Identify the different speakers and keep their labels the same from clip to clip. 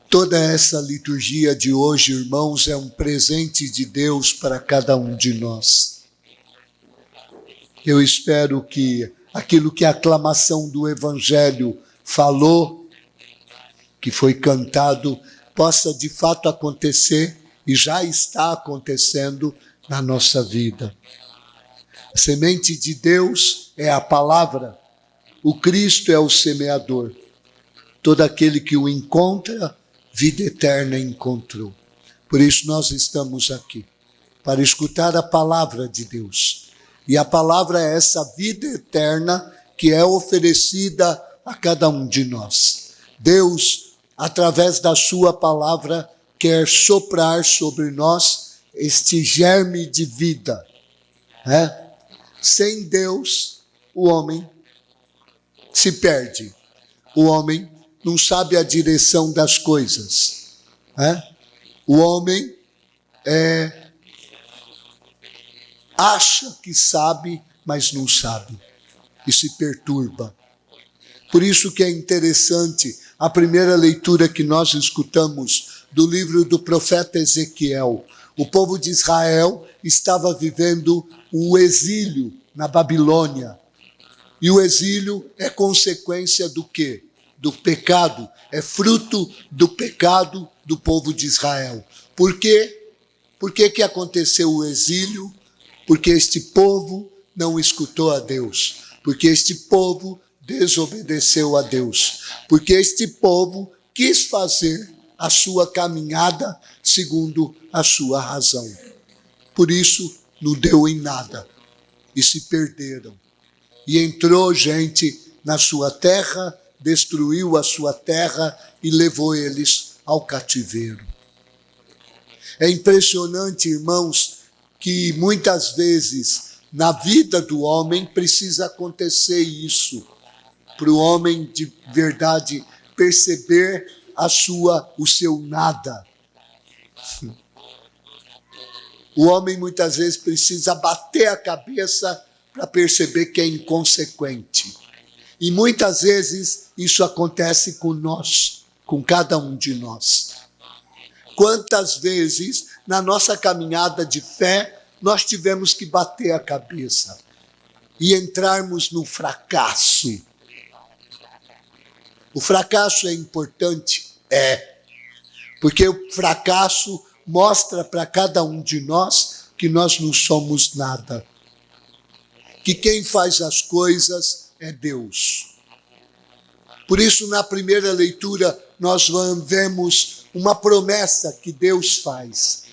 Speaker 1: Toda essa liturgia de hoje, irmãos, é um presente de Deus para cada um de nós. Eu espero que aquilo que a aclamação do Evangelho falou, que foi cantado, possa de fato acontecer e já está acontecendo na nossa vida. A semente de Deus é a palavra, o Cristo é o semeador. Todo aquele que o encontra, vida eterna encontrou. Por isso nós estamos aqui, para escutar a palavra de Deus. E a palavra é essa vida eterna que é oferecida a cada um de nós. Deus, através da sua palavra, quer soprar sobre nós este germe de vida. Sem Deus, o homem se perde. O homem não sabe a direção das coisas. O homem acha que sabe, mas não sabe. E se perturba. Por isso que é interessante a primeira leitura que nós escutamos do livro do profeta Ezequiel. O povo de Israel estava vivendo o exílio na Babilônia. E o exílio é consequência do quê? Do pecado. É fruto do pecado do povo de Israel. Por quê? Por que aconteceu o exílio? Porque este povo não escutou a Deus. Porque este povo desobedeceu a Deus. Porque este povo quis fazer a sua caminhada segundo a sua razão. Por isso, não deu em nada. E se perderam. E entrou gente na sua terra, destruiu a sua terra e levou eles ao cativeiro. É impressionante, irmãos, que muitas vezes na vida do homem precisa acontecer isso, para o homem de verdade perceber o seu nada. O homem muitas vezes precisa bater a cabeça para perceber que é inconsequente. E muitas vezes isso acontece com nós, com cada um de nós. Quantas vezes na nossa caminhada de fé nós tivemos que bater a cabeça e entrarmos no fracasso. O fracasso é importante? Porque o fracasso mostra para cada um de nós que nós não somos nada. Que quem faz as coisas é Deus. Por isso, na primeira leitura, nós vemos uma promessa que Deus faz.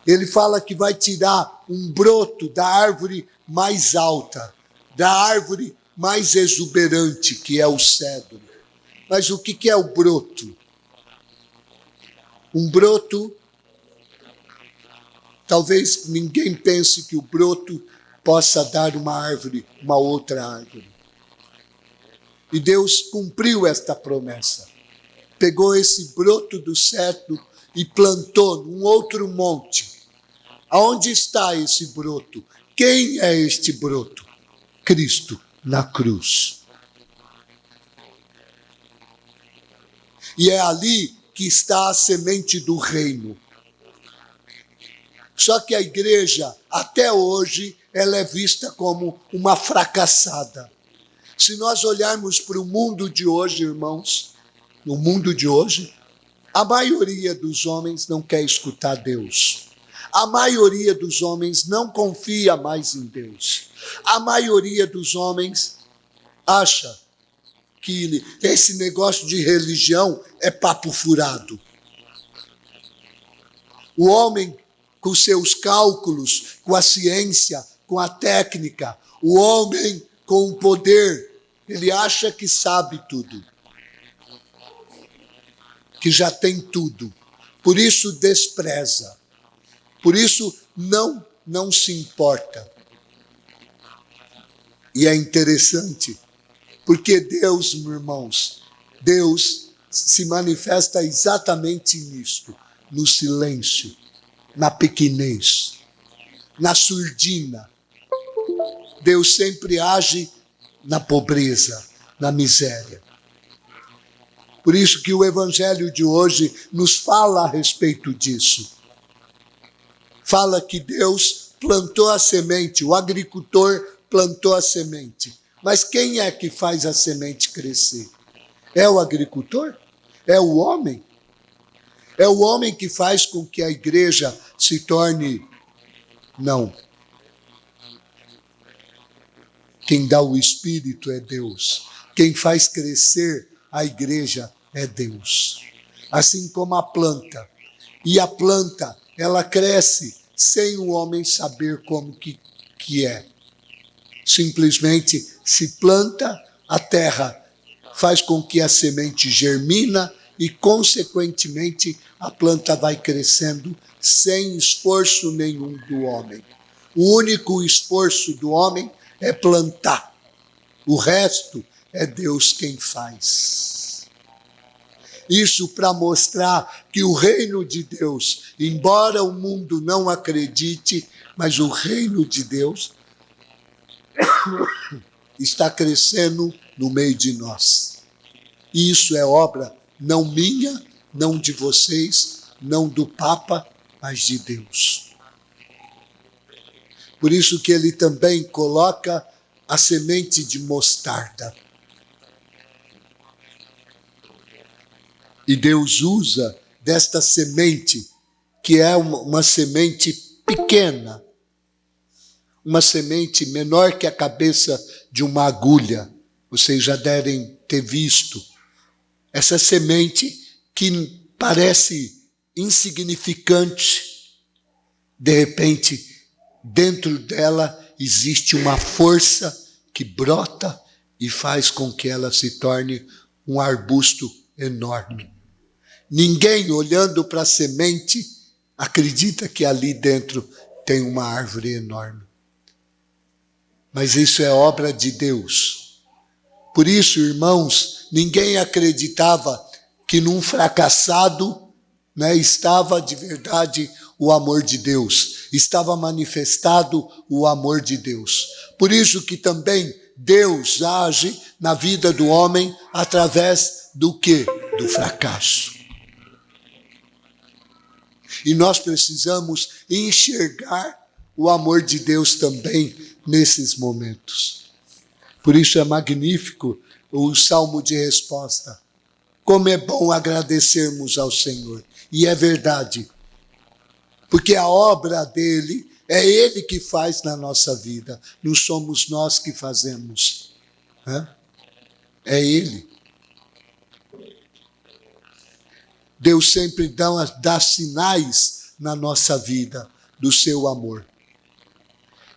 Speaker 1: Ele fala que vai tirar um broto da árvore mais alta, da árvore mais exuberante, que é o cedro. Mas o que é o broto? Um broto, talvez ninguém pense que o broto possa dar uma árvore, uma outra árvore. E Deus cumpriu esta promessa. Pegou esse broto do cedro e plantou num outro monte. Aonde está esse broto? Quem é este broto? Cristo na cruz. E é ali que está a semente do reino. Só que a igreja, até hoje, ela é vista como uma fracassada. Se nós olharmos para o mundo de hoje, irmãos, no mundo de hoje, a maioria dos homens não quer escutar Deus. A maioria dos homens não confia mais em Deus. A maioria dos homens acha que esse negócio de religião é papo furado. O homem, com seus cálculos, com a ciência, com a técnica, o homem com o poder, ele acha que sabe tudo, que já tem tudo. Por isso despreza, por isso não se importa. E é interessante, porque Deus, meus irmãos, Deus se manifesta exatamente nisto, no silêncio, na pequenez, na surdina. Deus sempre age na pobreza, na miséria. Por isso que o evangelho de hoje nos fala a respeito disso. Fala que Deus plantou a semente, o agricultor plantou a semente. Mas quem é que faz a semente crescer? É o agricultor? É o homem? É o homem que faz com que a igreja se torne... Não. Quem dá o Espírito é Deus. Quem faz crescer a igreja é Deus. Assim como a planta. E a planta, ela cresce sem o homem saber como que é. Simplesmente se planta, a terra faz com que a semente germina e, consequentemente, a planta vai crescendo sem esforço nenhum do homem. O único esforço do homem é plantar. O resto é Deus quem faz. Isso para mostrar que o reino de Deus, embora o mundo não acredite, mas o reino de Deus está crescendo no meio de nós. E isso é obra não minha, não de vocês, não do Papa, mas de Deus. Por isso que ele também coloca a semente de mostarda. E Deus usa desta semente, que é uma semente pequena, uma semente menor que a cabeça de uma agulha. Vocês já devem ter visto. Essa semente que parece insignificante, de repente, dentro dela existe uma força que brota e faz com que ela se torne um arbusto enorme. Ninguém, olhando para a semente, acredita que ali dentro tem uma árvore enorme. Mas isso é obra de Deus. Por isso, irmãos, ninguém acreditava que num fracassado, estava de verdade o amor de Deus. Estava manifestado o amor de Deus. Por isso que também Deus age na vida do homem através do quê? Do fracasso. E nós precisamos enxergar o amor de Deus também nesses momentos. Por isso é magnífico o salmo de resposta. Como é bom agradecermos ao Senhor. E é verdade. Porque a obra dele é ele que faz na nossa vida. Não somos nós que fazemos. É ele. Deus sempre dá sinais na nossa vida do seu amor.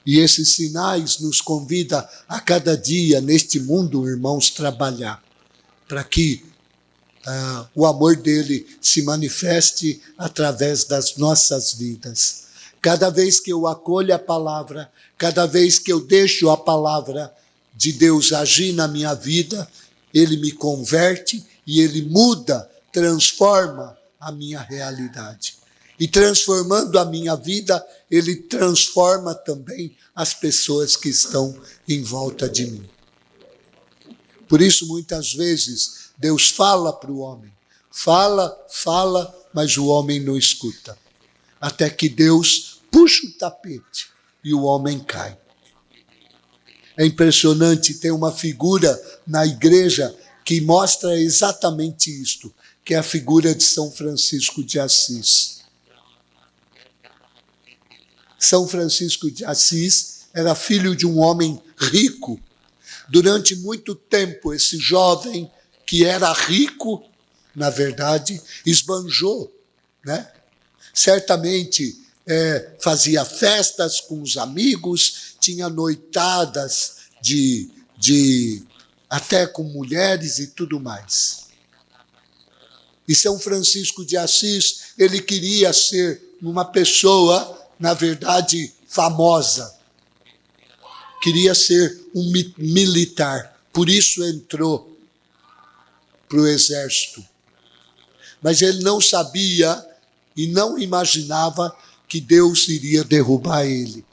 Speaker 1: E esses sinais nos convidam a cada dia neste mundo, irmãos, trabalhar para que o amor dele se manifeste através das nossas vidas. Cada vez que eu acolho a palavra, cada vez que eu deixo a palavra de Deus agir na minha vida, ele me converte e ele muda, transforma a minha realidade. E transformando a minha vida, ele transforma também as pessoas que estão em volta de mim. Por isso, muitas vezes, Deus fala para o homem. Fala, mas o homem não escuta. Até que Deus puxa o tapete e o homem cai. É impressionante, tem uma figura na igreja que mostra exatamente isto, que é a figura de São Francisco de Assis. São Francisco de Assis era filho de um homem rico. Durante muito tempo, esse jovem que era rico, na verdade, esbanjou, Certamente fazia festas com os amigos, tinha noitadas até com mulheres e tudo mais. E São Francisco de Assis, ele queria ser uma pessoa, na verdade, famosa. Queria ser um militar, por isso entrou para o exército. Mas ele não sabia e não imaginava que Deus iria derrubar ele.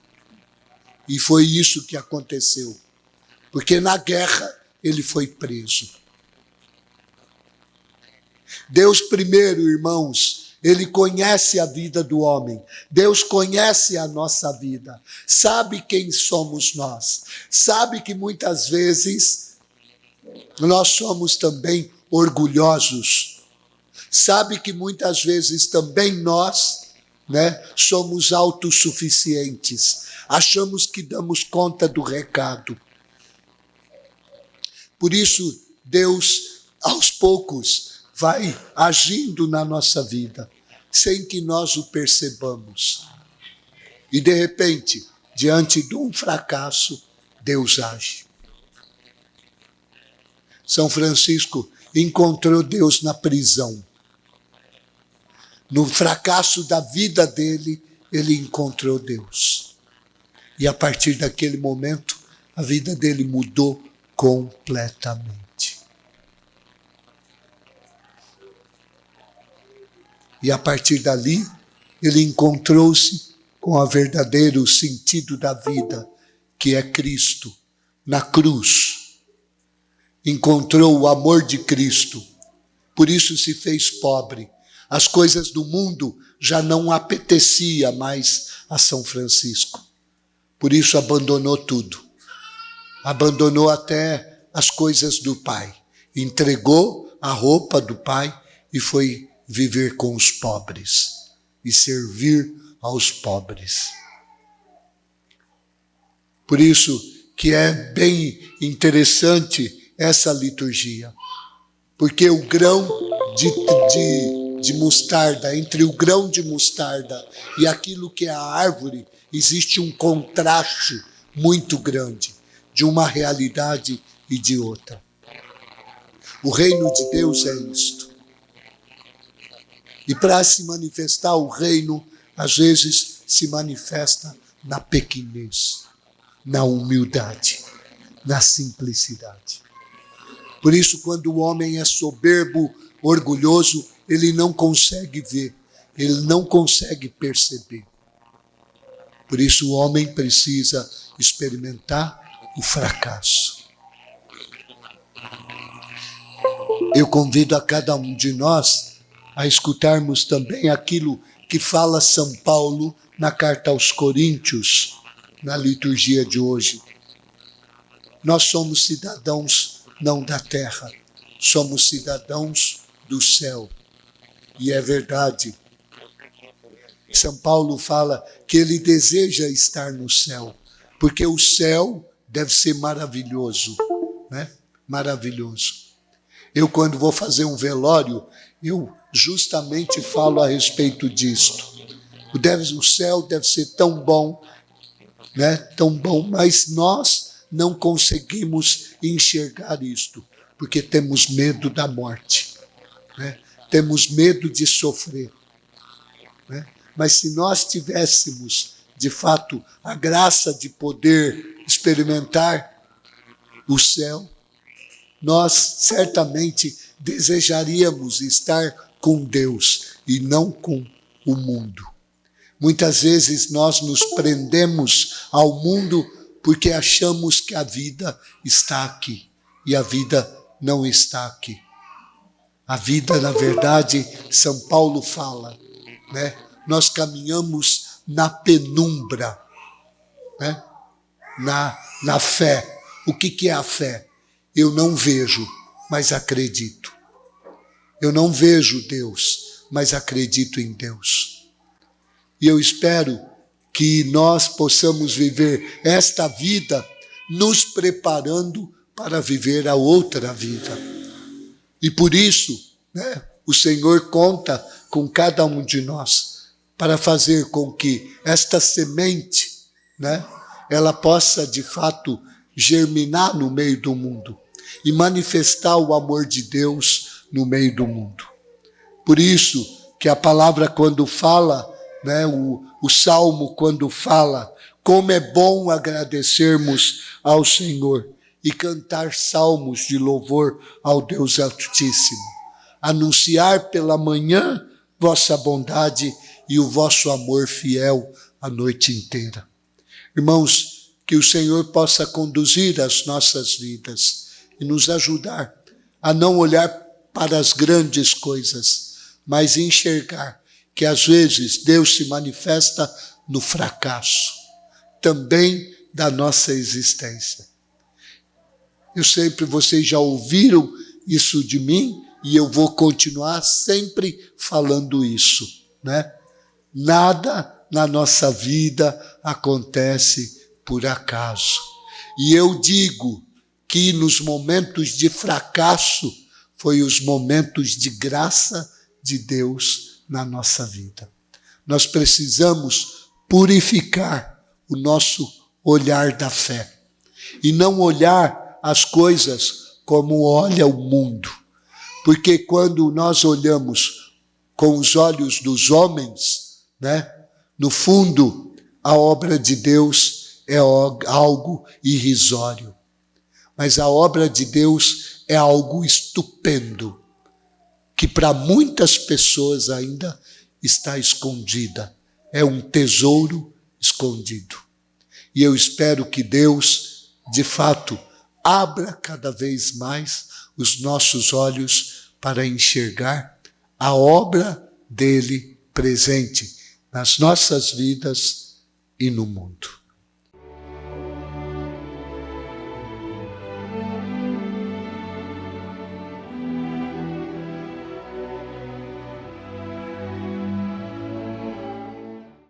Speaker 1: E foi isso que aconteceu. Porque na guerra ele foi preso. Deus primeiro, irmãos, Ele conhece a vida do homem. Deus conhece a nossa vida. Sabe quem somos nós. Sabe que muitas vezes nós somos também orgulhosos. Sabe que muitas vezes também nós, somos autossuficientes. Achamos que damos conta do recado. Por isso, Deus, aos poucos, vai agindo na nossa vida, sem que nós o percebamos. E de repente, diante de um fracasso, Deus age. São Francisco encontrou Deus na prisão. No fracasso da vida dele, ele encontrou Deus. E a partir daquele momento, a vida dele mudou completamente. E a partir dali, ele encontrou-se com o verdadeiro sentido da vida, que é Cristo, na cruz. Encontrou o amor de Cristo, por isso se fez pobre. As coisas do mundo já não apetecia mais a São Francisco. Por isso abandonou tudo. Abandonou até as coisas do Pai. Entregou a roupa do Pai e foi viver com os pobres e servir aos pobres. Por isso que é bem interessante essa liturgia, porque o grão de mostarda, entre o grão de mostarda e aquilo que é a árvore, existe um contraste muito grande de uma realidade e de outra. O reino de Deus é isto. E para se manifestar o reino, às vezes se manifesta na pequenez, na humildade, na simplicidade. Por isso, quando o homem é soberbo, orgulhoso, ele não consegue ver, ele não consegue perceber. Por isso, o homem precisa experimentar o fracasso. Eu convido a cada um de nós a escutarmos também aquilo que fala São Paulo na carta aos Coríntios, na liturgia de hoje. Nós somos cidadãos não da terra, somos cidadãos do céu. E é verdade. São Paulo fala que ele deseja estar no céu, porque o céu deve ser maravilhoso, Maravilhoso. Eu, quando vou fazer um velório, eu justamente falo a respeito disto. O céu deve ser tão bom, Tão bom, mas nós não conseguimos enxergar isto, porque temos medo da morte, Temos medo de sofrer, Mas se nós tivéssemos, de fato, a graça de poder experimentar o céu, nós certamente desejaríamos estar com Deus e não com o mundo. Muitas vezes nós nos prendemos ao mundo porque achamos que a vida está aqui e a vida não está aqui. A vida, na verdade, São Paulo fala, Nós caminhamos na penumbra, na fé. O que é a fé? Eu não vejo, mas acredito. Eu não vejo Deus, mas acredito em Deus. E eu espero que nós possamos viver esta vida nos preparando para viver a outra vida. E por isso, o Senhor conta com cada um de nós para fazer com que esta semente, ela possa de fato germinar no meio do mundo e manifestar o amor de Deus no meio do mundo. Por isso que a palavra quando fala, o Salmo quando fala, como é bom agradecermos ao Senhor e cantar salmos de louvor ao Deus Altíssimo. Anunciar pela manhã vossa bondade e o vosso amor fiel a noite inteira. Irmãos, que o Senhor possa conduzir as nossas vidas e nos ajudar a não olhar para as grandes coisas, mas enxergar que às vezes Deus se manifesta no fracasso, também da nossa existência. Vocês já ouviram isso de mim e eu vou continuar sempre falando isso, né? Nada na nossa vida acontece por acaso. E eu digo que nos momentos de fracasso foi os momentos de graça de Deus na nossa vida. Nós precisamos purificar o nosso olhar da fé e não olhar as coisas como olha o mundo. Porque quando nós olhamos com os olhos dos homens, né, no fundo, a obra de Deus é algo irrisório. Mas a obra de Deus é algo estupendo, que para muitas pessoas ainda está escondida. É um tesouro escondido. E eu espero que Deus, de fato, abra cada vez mais os nossos olhos para enxergar a obra dele presente nas nossas vidas e no mundo.